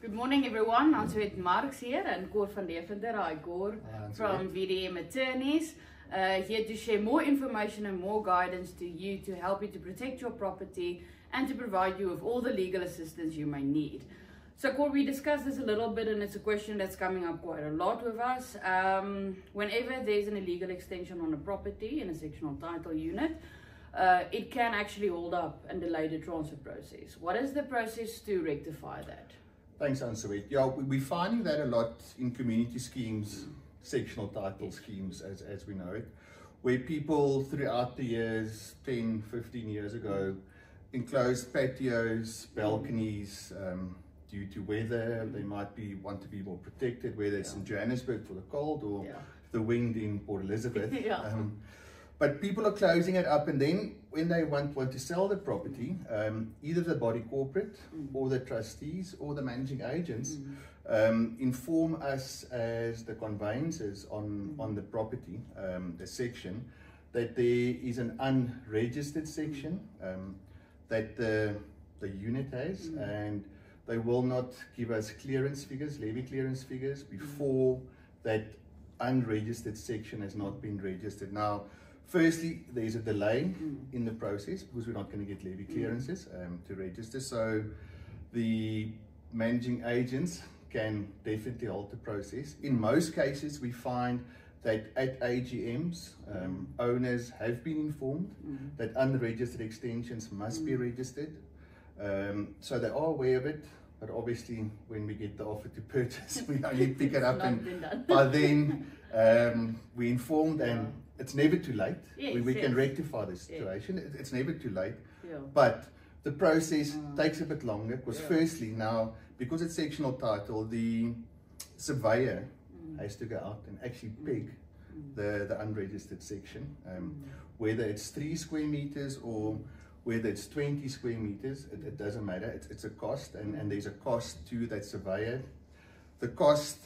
Good morning everyone, ons het Marks here and Cor van Deventer. Hi Cor from VDM Attorneys. Here to share more information and more guidance to you to help you to protect your property and to provide you with all the legal assistance you may need. So Cor, we discussed this a little bit and it's a question that's coming up quite a lot with us. Whenever there's an illegal extension on a property in a sectional title unit, it can actually hold up and delay the transfer process. What is the process to rectify that? Thanks, Ansawet. Yeah, we're finding that a lot in community schemes, sectional title schemes as we know it, where people throughout the years, 10, 15 years ago, enclosed patios, balconies, due to weather, they might want to be more protected, whether it's in Johannesburg for the cold or the wind in Port Elizabeth. But people are closing it up, and then when they want to sell the property, either the body corporate or the trustees or the managing agents inform us as the conveyancers on the property, the section, that there is an unregistered section that the unit has, and they will not give us clearance figures, levy clearance figures, before that unregistered section has not been registered. Now, firstly, there's a delay in the process because we're not going to get levy clearances to register. So the managing agents can definitely halt the process. In most cases, we find that at AGMs, owners have been informed that unregistered extensions must be registered. So they are aware of it. But obviously, when we get the offer to purchase, we only pick it up, and by then we informed, and it's never too late. We can rectify the situation. It's never too late. But the process takes a bit longer because firstly, now, because it's sectional title, the surveyor has to go out and actually peg the unregistered section, whether it's 3 square meters or whether it's 20 square meters, it doesn't matter. It's a cost, and there's a cost to that surveyor. The cost,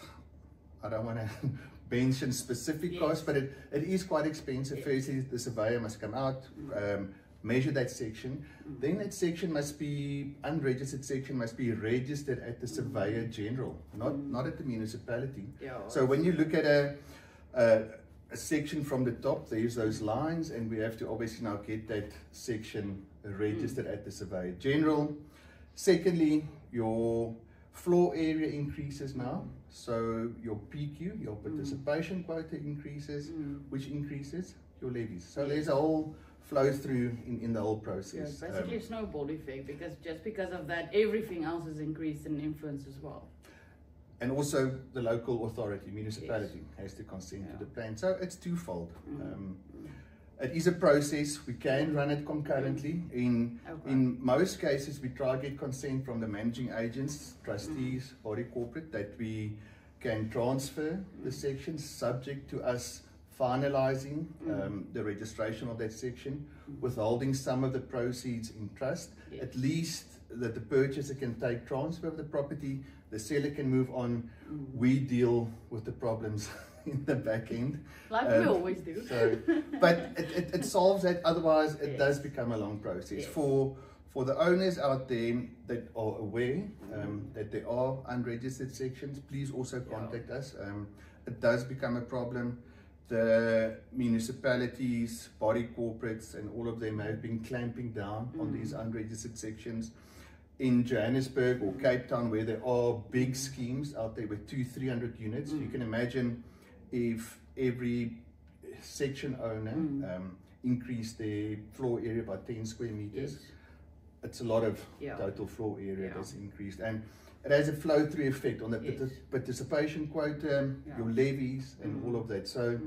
I don't want to mention specific costs, but it is quite expensive. Firstly, the surveyor must come out, measure that section. Then that section must be, unregistered section must be registered at the surveyor general, not at the municipality. So when you look at a section from the top, there's those lines, and we have to obviously now get that section registered at the surveyor general. Secondly, your floor area increases now, so your PQ, your participation quota increases, which increases your levies. So there's a whole flow through in the whole process. Basically a snowball effect, because just because of that, everything else is increased in influence as well. And also the local authority, municipality, has to consent to the plan. So it's twofold. It is a process. We can run it concurrently. In most cases, we try to get consent from the managing agents, trustees, body corporate, that we can transfer the sections subject to us finalizing the registration of that section, withholding some of the proceeds in trust, at least that the purchaser can take transfer of the property, the seller can move on, we deal with the problems in the back end. Like we always do. So, but it solves that, otherwise it does become a long process. For the owners out there that are aware that there are unregistered sections, please also contact us. It does become a problem. The municipalities, body corporates, and all of them have been clamping down on these unregistered sections. In Johannesburg or Cape Town, where there are big schemes out there with 200-300 units, you can imagine if every section owner increased their floor area by 10 square meters, it's a lot of total floor area that's increased. And it has a flow-through effect on the participation quota, your levies, and all of that. So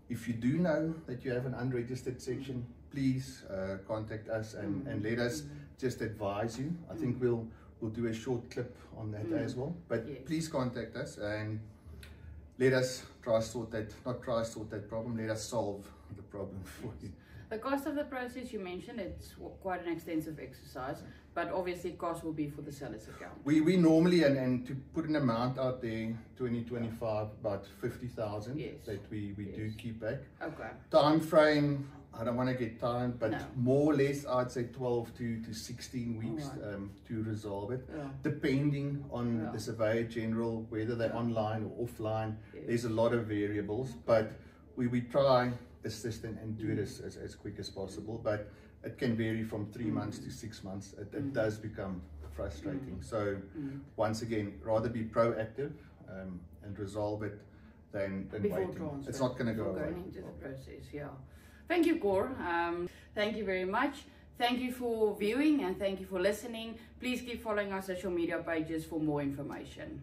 if you do know that you have an unregistered section, please contact us and let us just advise you. I think we'll do a short clip on that as well. But please contact us and let us sort that problem, let us solve the problem for you. The cost of the process, you mentioned, it's quite an extensive exercise, but obviously cost will be for the seller's account. We normally, and to put an amount out there, 2025, about 50,000 that we do keep back. Time frame, I don't want to get time, but No. more or less, I'd say 12 to 16 weeks Alright. to resolve it, Yeah. depending on Yeah. the Surveyor General, whether they're Yeah. online or offline. Yes. There's a lot of variables, but we try assist and do it as quick as possible, but it can vary from 3 months to 6 months. It does become frustrating. So once again, rather be proactive and resolve it than Before waiting. transfer. It's not going to go Before away. going into the process, yeah. Thank you, Cor. Thank you very much. Thank you for viewing and thank you for listening. Please keep following our social media pages for more information.